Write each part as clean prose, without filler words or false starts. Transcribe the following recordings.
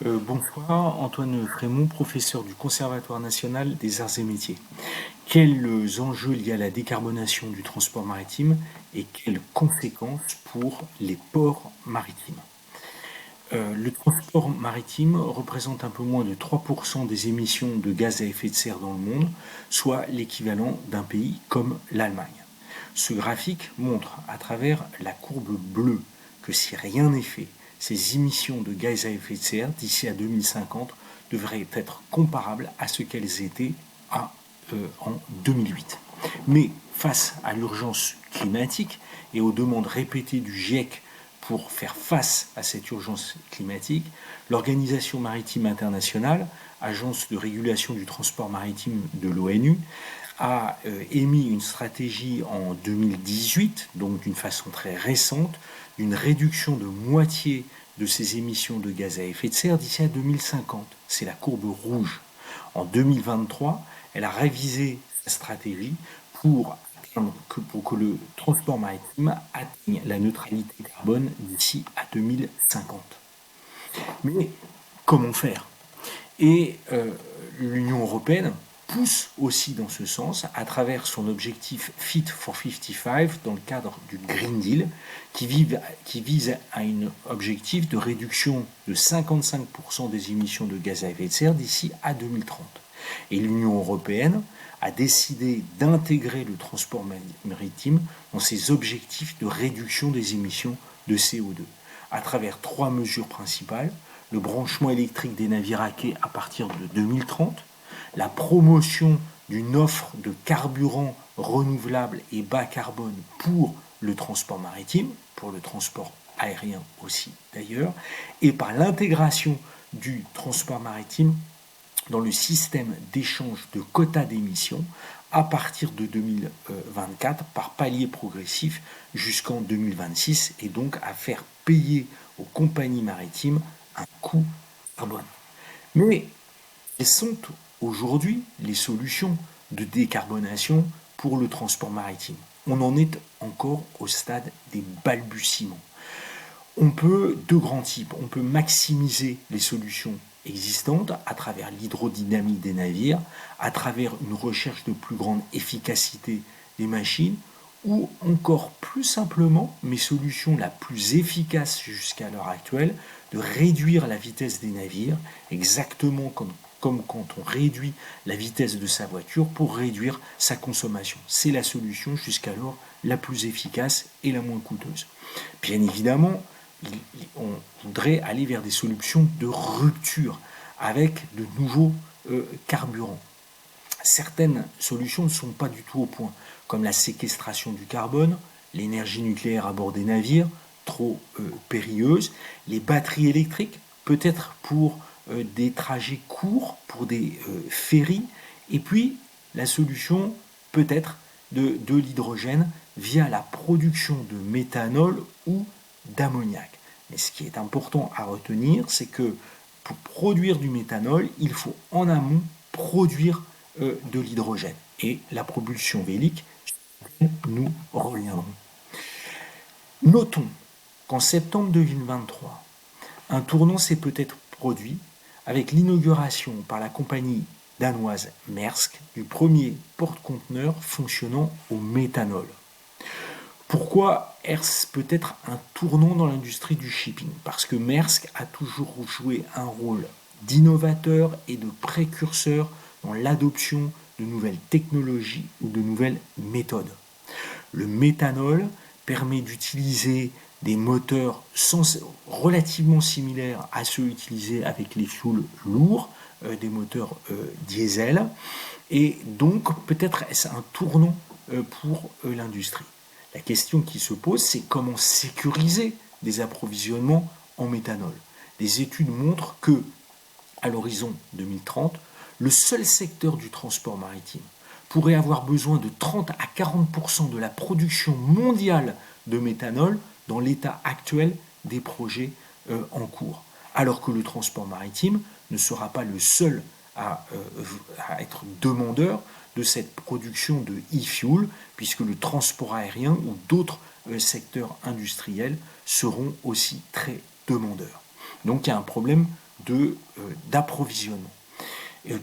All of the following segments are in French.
Bonsoir, Antoine Frémont, professeur du Conservatoire national des arts et métiers. Quels enjeux liés à la décarbonation du transport maritime et quelles conséquences pour les ports maritimes? Le transport maritime représente un peu moins de 3% des émissions de gaz à effet de serre dans le monde, soit l'équivalent d'un pays comme l'Allemagne. Ce graphique montre à travers la courbe bleue que si rien n'est fait, ces émissions de gaz à effet de serre d'ici à 2050 devraient être comparables à ce qu'elles étaient en 2008. Mais face à l'urgence climatique et aux demandes répétées du GIEC pour faire face à cette urgence climatique, l'Organisation maritime internationale, agence de régulation du transport maritime de l'ONU, a émis une stratégie en 2018, donc d'une façon très récente, d'une réduction de moitié de ses émissions de gaz à effet de serre d'ici à 2050. C'est la courbe rouge. En 2023, elle a révisé sa stratégie pour que le transport maritime atteigne la neutralité carbone d'ici à 2050. Mais comment faire? Et l'Union européenne pousse aussi dans ce sens à travers son objectif Fit for 55 dans le cadre du Green Deal qui vise à un objectif de réduction de 55% des émissions de gaz à effet de serre d'ici à 2030. Et l'Union européenne a décidé d'intégrer le transport maritime dans ses objectifs de réduction des émissions de CO2 à travers trois mesures principales: le branchement électrique des navires à quai à partir de 2030, la promotion d'une offre de carburant renouvelable et bas carbone pour le transport maritime, pour le transport aérien aussi d'ailleurs, et par l'intégration du transport maritime dans le système d'échange de quotas d'émissions à partir de 2024 par palier progressif jusqu'en 2026 et donc à faire payer aux compagnies maritimes un coût carbone. Mais quelles sont aujourd'hui les solutions de décarbonation pour le transport maritime? On en est encore au stade des balbutiements. On peut, de grands types, on peut maximiser les solutions existantes à travers l'hydrodynamique des navires, à travers une recherche de plus grande efficacité des machines, ou encore plus simplement, mes solutions la plus efficace jusqu'à l'heure actuelle, de réduire la vitesse des navires, exactement comme quand on réduit la vitesse de sa voiture pour réduire sa consommation. C'est la solution jusqu'alors la plus efficace et la moins coûteuse. Bien évidemment, on voudrait aller vers des solutions de rupture avec de nouveaux carburants. Certaines solutions ne sont pas du tout au point, comme la séquestration du carbone, l'énergie nucléaire à bord des navires, trop périlleuse, les batteries électriques, peut-être pour des trajets courts, pour des ferries, et puis la solution peut-être de l'hydrogène via la production de méthanol ou d'ammoniac. Mais ce qui est important à retenir, c'est que pour produire du méthanol, il faut en amont produire de l'hydrogène. Et la propulsion vélique, nous reviendrons. Notons qu'en septembre 2023, un tournant s'est peut-être produit avec l'inauguration par la compagnie danoise Maersk du premier porte-conteneur fonctionnant au méthanol. Pourquoi est-ce peut-être un tournant dans l'industrie du shipping? Parce que Maersk a toujours joué un rôle d'innovateur et de précurseur dans l'adoption de nouvelles technologies ou de nouvelles méthodes. Le méthanol permet d'utiliser des moteurs relativement similaires à ceux utilisés avec les fuels lourds, des moteurs diesel, et donc peut-être est-ce un tournant pour l'industrie. La question qui se pose, c'est comment sécuriser des approvisionnements en méthanol. Des études montrent que, à l'horizon 2030, le seul secteur du transport maritime pourrait avoir besoin de 30 à 40% de la production mondiale de méthanol dans l'état actuel des projets en cours. Alors que le transport maritime ne sera pas le seul à être demandeur de cette production de e-fuel, puisque le transport aérien ou d'autres secteurs industriels seront aussi très demandeurs. Donc il y a un problème d'approvisionnement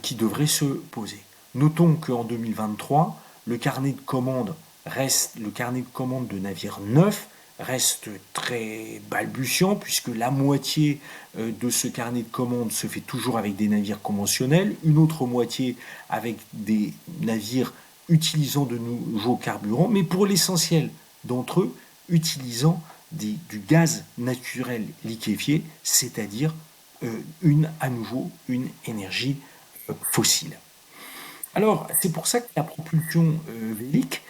qui devrait se poser. Notons qu'en 2023, le carnet de commandes de navires neufs reste très balbutiant puisque la moitié de ce carnet de commandes se fait toujours avec des navires conventionnels, une autre moitié avec des navires utilisant de nouveaux carburants, mais pour l'essentiel d'entre eux utilisant du gaz naturel liquéfié, c'est-à-dire à nouveau une énergie fossile. Alors, c'est pour ça que la propulsion vélique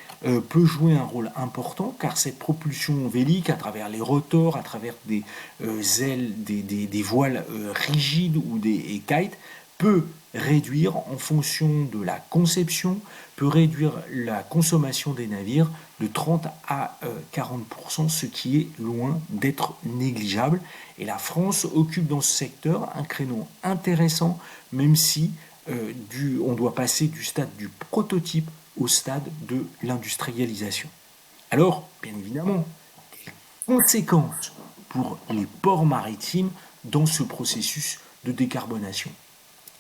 peut jouer un rôle important, car cette propulsion vélique, à travers les rotors, à travers des ailes, des voiles rigides ou des kites, peut réduire, en fonction de la conception, peut réduire la consommation des navires de 30 à 40%, ce qui est loin d'être négligeable. Et la France occupe dans ce secteur un créneau intéressant, même si on doit passer du stade du prototype au stade de l'industrialisation. Alors, bien évidemment, quelles conséquences pour les ports maritimes dans ce processus de décarbonation?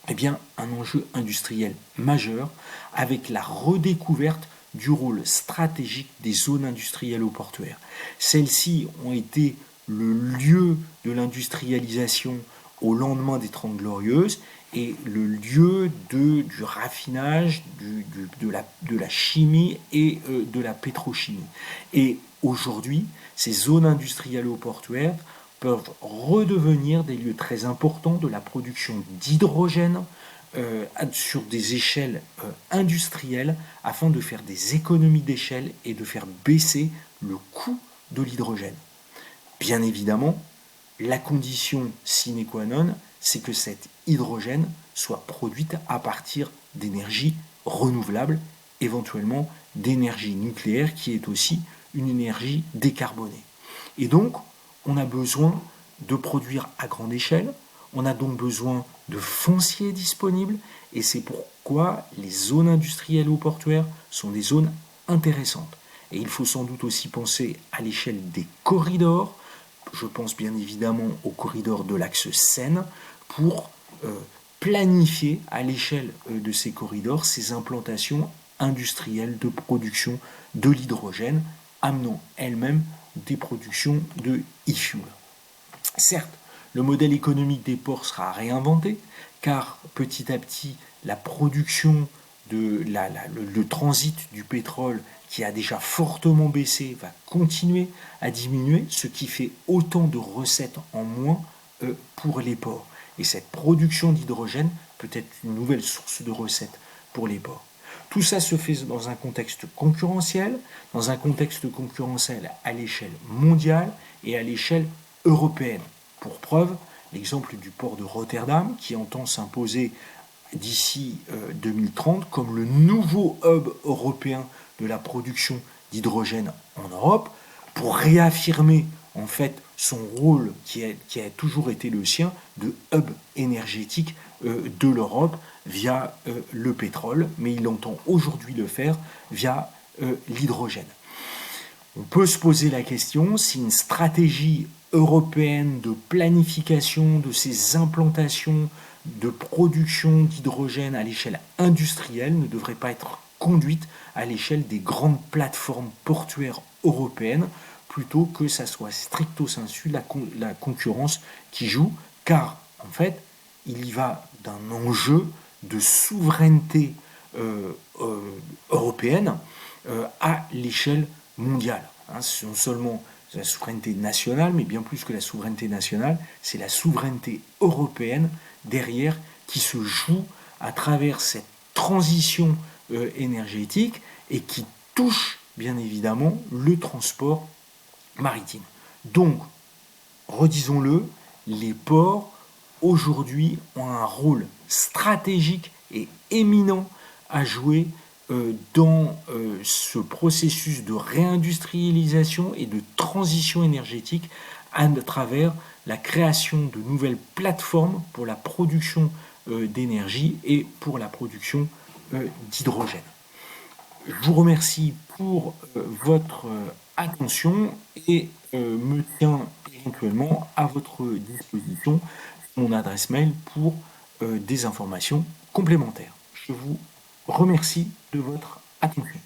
Eh bien, un enjeu industriel majeur avec la redécouverte du rôle stratégique des zones industrielles ou portuaires. Celles-ci ont été le lieu de l'industrialisation au lendemain des Trente Glorieuses et le lieu du raffinage, de la chimie et de la pétrochimie. Et aujourd'hui, ces zones industrielles ou portuaires peuvent redevenir des lieux très importants de la production d'hydrogène sur des échelles industrielles afin de faire des économies d'échelle et de faire baisser le coût de l'hydrogène. Bien évidemment, la condition sine qua non, c'est que cet hydrogène soit produite à partir d'énergie renouvelable, éventuellement d'énergie nucléaire qui est aussi une énergie décarbonée. Et donc, on a besoin de produire à grande échelle, on a donc besoin de foncier disponible, et c'est pourquoi les zones industrielles ou portuaires sont des zones intéressantes. Et il faut sans doute aussi penser à l'échelle des corridors. Je pense bien évidemment au corridor de l'axe Seine pour planifier à l'échelle de ces corridors ces implantations industrielles de production de l'hydrogène, amenant elles-mêmes des productions de e-fuel. Certes, le modèle économique des ports sera réinventé, car petit à petit, la production le transit du pétrole qui a déjà fortement baissé va continuer à diminuer, ce qui fait autant de recettes en moins pour les ports. Et cette production d'hydrogène peut être une nouvelle source de recettes pour les ports. Tout ça se fait dans un contexte concurrentiel à l'échelle mondiale et à l'échelle européenne. Pour preuve, l'exemple du port de Rotterdam qui entend s'imposer d'ici 2030 comme le nouveau hub européen de la production d'hydrogène en Europe, pour réaffirmer en fait son rôle qui a toujours été le sien de hub énergétique de l'Europe via le pétrole, mais il entend aujourd'hui le faire via l'hydrogène. On peut se poser la question si une stratégie européenne de planification de ces implantations de production d'hydrogène à l'échelle industrielle ne devrait pas être conduite à l'échelle des grandes plateformes portuaires européennes, plutôt que ça soit stricto sensu la concurrence qui joue, car en fait, il y va d'un enjeu de souveraineté européenne à l'échelle mondiale. C'est non seulement la souveraineté nationale, mais bien plus que la souveraineté nationale, c'est la souveraineté européenne derrière qui se joue à travers cette transition énergétique et qui touche bien évidemment le transport maritime. Donc, redisons-le, les ports aujourd'hui ont un rôle stratégique et éminent à jouer dans ce processus de réindustrialisation et de transition énergétique à travers la création de nouvelles plateformes pour la production d'énergie et pour la production d'hydrogène. Je vous remercie pour votre attention et me tiens éventuellement à votre disposition mon adresse mail pour des informations complémentaires. Je vous remercie de votre attention.